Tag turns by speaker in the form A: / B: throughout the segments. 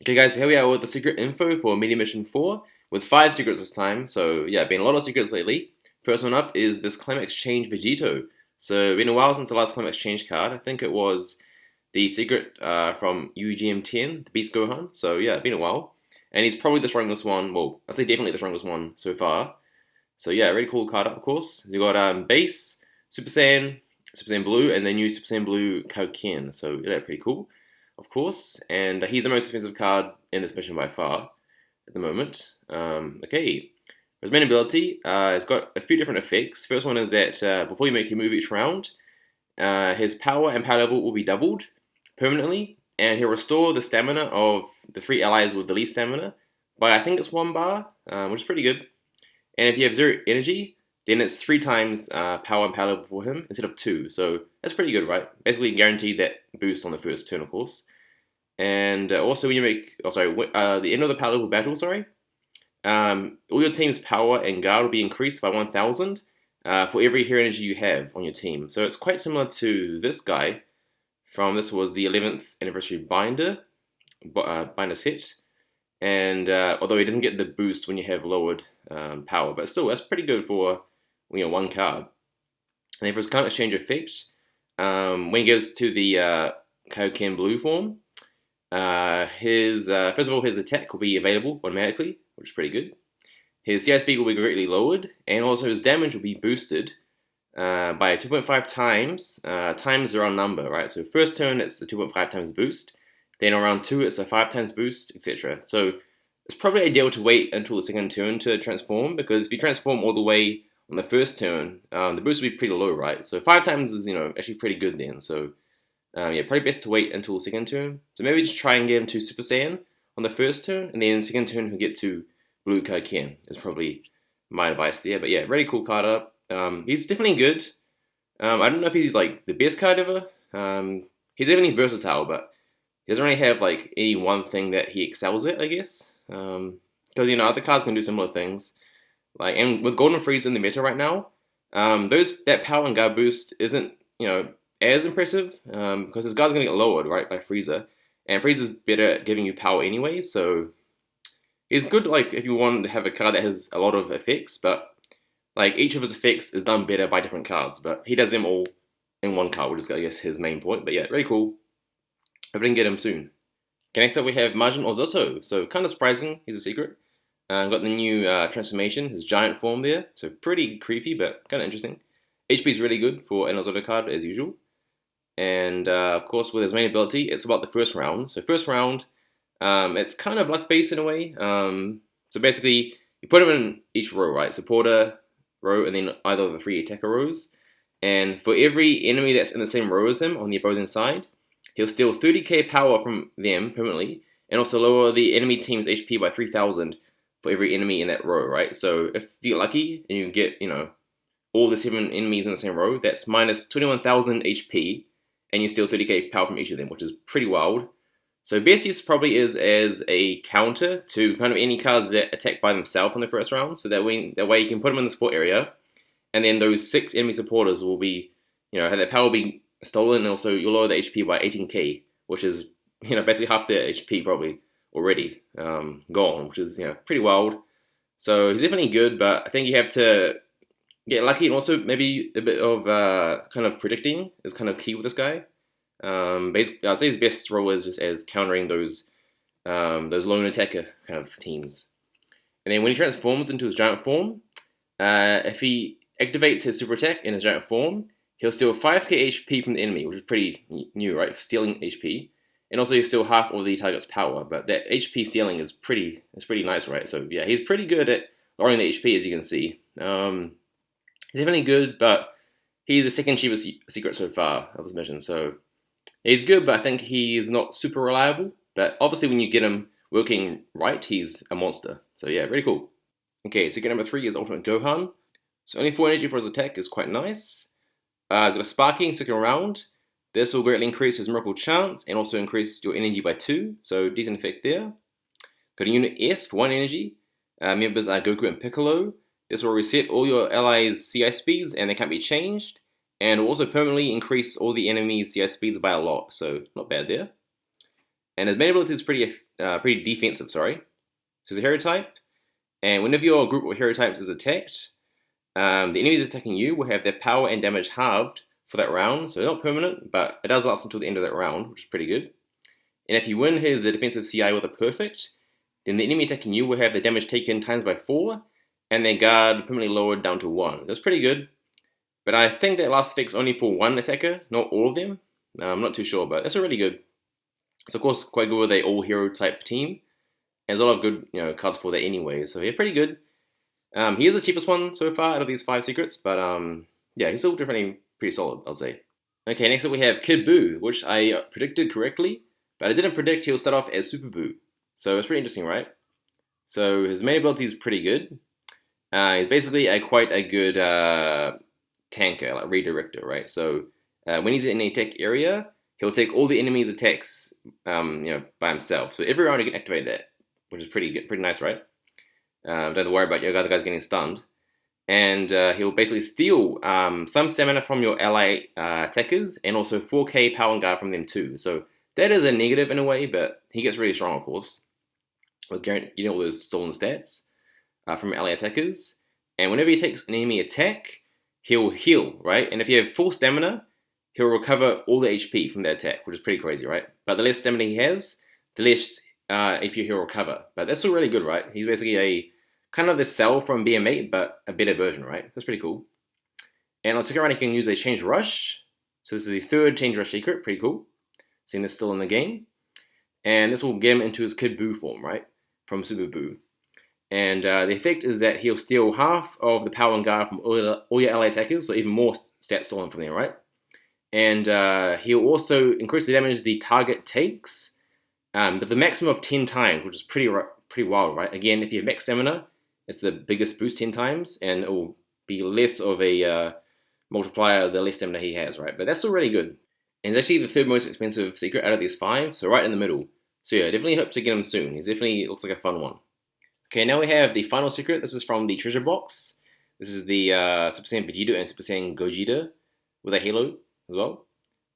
A: Okay guys, here we are with the secret info for Meteor Mission 4 with 5 secrets this time. So yeah, been a lot of secrets lately. First one up is this Climate Exchange Vegito. So been a while since the last Climate Exchange card. I think it was the secret from UGM10, the Beast Gohan. So yeah, been a while. And he's probably the strongest one, well, I'd say definitely the strongest one so far. So yeah, really cool card up of course. You got Base, Super Saiyan Blue, and then new Super Saiyan Blue Kaioken. So yeah, pretty cool of course, and he's the most expensive card in this mission by far at the moment. Okay, his main ability, it's got a few different effects. First one is that before you make your move each round, his power and power level will be doubled permanently, and he'll restore the stamina of the 3 allies with the least stamina by I think it's 1 bar, which is pretty good. And if you have 0 energy, then it's 3 times power and power level for him instead of 2. So that's pretty good, right? Basically guaranteed that boost on the first turn, of course. And also when you make, the end of the power level battle, all your team's power and guard will be increased by 1,000 for every hero energy you have on your team. So it's quite similar to this guy from, this was the 11th anniversary binder set. And although he doesn't get the boost when you have lowered power, but still that's pretty good for one card. And then for his climate exchange effect, when he goes to the Kaioken Blue form, first of all, his attack will be available automatically, which is pretty good. His CI speed will be greatly lowered, and also his damage will be boosted by 2.5 times times the round number, right? So first turn it's a 2.5 times boost, then on round 2 it's a 5 times boost, etc. So it's probably ideal to wait until the second turn to transform, because if you transform all the way on the first turn, the boost will be pretty low, right? So 5 times is actually pretty good then. So yeah, probably best to wait until second turn. So maybe just try and get him to Super Saiyan on the first turn, and then second turn he'll get to Blue Kaioken. Is probably my advice there. But yeah, really cool card up. He's definitely good. I don't know if he's like the best card ever. He's definitely versatile, but he doesn't really have like any one thing that he excels at, I guess. Because other cards can do similar things. And with Golden Frieza in the meta right now, that power and guard boost isn't as impressive, because his guard's gonna get lowered, right, by Frieza, and Frieza's better at giving you power anyway. So it's good, like if you want to have a card that has a lot of effects, but like each of his effects is done better by different cards, but he does them all in one card, which is I guess his main point. But yeah, really cool. Hope we can get him soon. Okay, next up we have Marjin Ooto. So kind of surprising, he's a secret. Got the new transformation, his giant form there. So pretty creepy, but kind of interesting. HP is really good for an Ooto card as usual. And of course, with his main ability, it's about the first round. So first round, it's kind of luck based in a way. So basically, you put him in each row, right? Supporter row, and then either of the 3 attacker rows. And for every enemy that's in the same row as him on the opposing side, he'll steal 30k power from them permanently, and also lower the enemy team's HP by 3,000 for every enemy in that row, right? So if you get lucky and you get, all the 7 enemies in the same row, that's minus 21,000 HP, and you steal 30k power from each of them, which is pretty wild. So best use probably is as a counter to kind of any cards that attack by themselves in the first round. So that way you can put them in the support area, and then those 6 enemy supporters will be, have that power will be stolen, and also you'll lower the HP by 18k, which is basically half their HP probably already gone, which is pretty wild. So he's definitely good, but I think you have to get lucky, and also maybe a bit of kind of predicting is kind of key with this guy. Basically, I'd say his best role is just as countering those lone attacker kind of teams. And then when he transforms into his giant form, if he activates his super attack in his giant form, he'll steal 5k HP from the enemy, which is pretty new, right? For stealing HP, and also he'll steal half of the target's power. But that HP stealing is pretty nice, right? So yeah, he's pretty good at lowering the HP, as you can see. He's definitely good, but he's the second cheapest secret so far of this mission. So he's good, but I think he's not super reliable. But obviously, when you get him working right, he's a monster. So yeah, really cool. Okay, secret number 3 is Ultimate Gohan. So only 4 energy for his attack is quite nice. He's got a Sparking second round. This will greatly increase his miracle chance and also increase your energy by 2. So decent effect there. Got a unit S for 1 energy. Members are Goku and Piccolo. This will reset all your allies' CI speeds, and they can't be changed. And will also permanently increase all the enemies' CI speeds by a lot, so not bad there. and his main ability is pretty defensive. Sorry, so he's a hero type, and whenever your group of hero types is attacked, the enemies attacking you will have their power and damage halved for that round. So they're not permanent, but it does last until the end of that round, which is pretty good. And if you win his defensive CI with a perfect, then the enemy attacking you will have the damage taken times by 4, and their guard permanently lowered down to 1. That's pretty good. But I think that last effect's only for one attacker, not all of them. I'm not too sure, but that's really good. It's of course quite good with a all-hero type team. And there's a lot of good cards for that anyway, so yeah, pretty good. He is the cheapest one so far out of these 5 secrets, but yeah, he's still definitely pretty solid, I'll say. Okay, next up we have Kid Buu, which I predicted correctly, but I didn't predict he'll start off as Super Buu. So it's pretty interesting, right? So his main ability is pretty good. He's basically quite a good tanker, like redirector, right? So when he's in a attack area, he'll take all the enemy's attacks, by himself. So every round he can activate that, which is pretty good, pretty nice, right? Don't have to worry about your other guys getting stunned. And he'll basically steal some stamina from your ally attackers, and also 4k power and guard from them too. So that is a negative in a way, but he gets really strong, of course, with getting all those stolen stats from ally attackers. And whenever he takes an enemy attack, he'll heal, right? And if you have full stamina, he'll recover all the HP from that attack, which is pretty crazy, right? But the less stamina he has, the less HP he'll recover. But that's still really good, right? He's basically a kind of the Cell from BM8, but a better version, right? That's pretty cool. And on the second round, he can use a Change Rush. So this is the 3rd Change Rush secret, pretty cool. Seeing this still in the game. And this will get him into his Kid Buu form, right? From Super Buu. And the effect is that he'll steal half of the power and guard from all your ally attackers, so even more stats stolen from them, right? And he'll also increase the damage the target takes, but the maximum of 10 times, which is pretty wild, right? Again, if you have max stamina, it's the biggest boost 10 times, and it will be less of a multiplier the less stamina he has, right? But that's still really good. And it's actually the 3rd most expensive secret out of these 5, so right in the middle. So yeah, definitely hope to get him soon. He definitely looks like a fun one. Okay, now we have the final secret. This is from the treasure box. This is the Super Saiyan Vegeta and Super Saiyan Gogeta with a halo as well.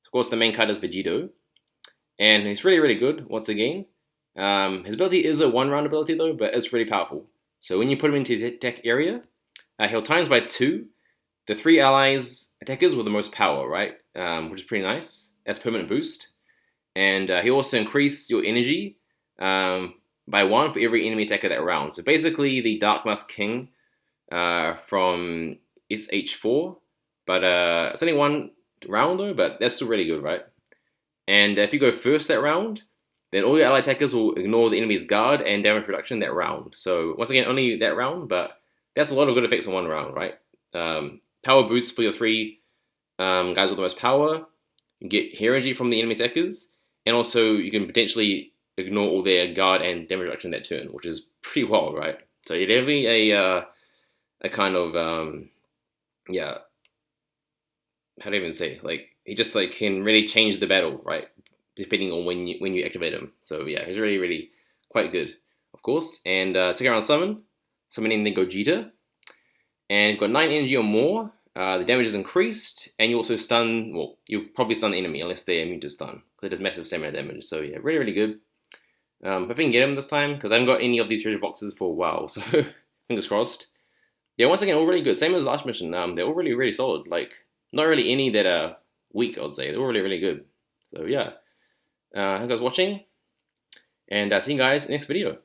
A: Of course, the main card is Vegito, and he's really, really good once again. His ability is a 1-round ability though, but it's really powerful. So when you put him into the attack area, he'll times by 2 the 3 allies attackers with the most power, right? Which is pretty nice. That's permanent boost. And he'll also increase your energy by 1 for every enemy attacker that round. So basically the Dark Mask King from SH4. But it's only 1 round though, but that's still really good, right? And if you go first that round, then all your ally attackers will ignore the enemy's guard and damage reduction that round. So once again, only that round, but that's a lot of good effects in 1 round, right? Power boost for your 3 guys with the most power. You get hair energy from the enemy attackers, and also you can potentially ignore all their guard and damage reduction that turn, which is pretty wild, right? So you're definitely a kind of yeah. How do I even say? Like he just like can really change the battle, right? Depending on when you activate him. So yeah, he's really, really quite good, of course. And second round summon, summoning the Gogeta, and got 9 energy or more. The damage is increased, and you also stun. Well, you probably stun the enemy unless they're immune to stun, because it does massive stamina damage. So yeah, really, really good. If I can get him this time, because I haven't got any of these treasure boxes for a while, so fingers crossed. Yeah, once again, all really good. Same as last mission. They're all really, really solid. Like not really any that are weak, I'd say. They're all really, really good. So yeah. Thanks guys for watching, and see you guys in the next video.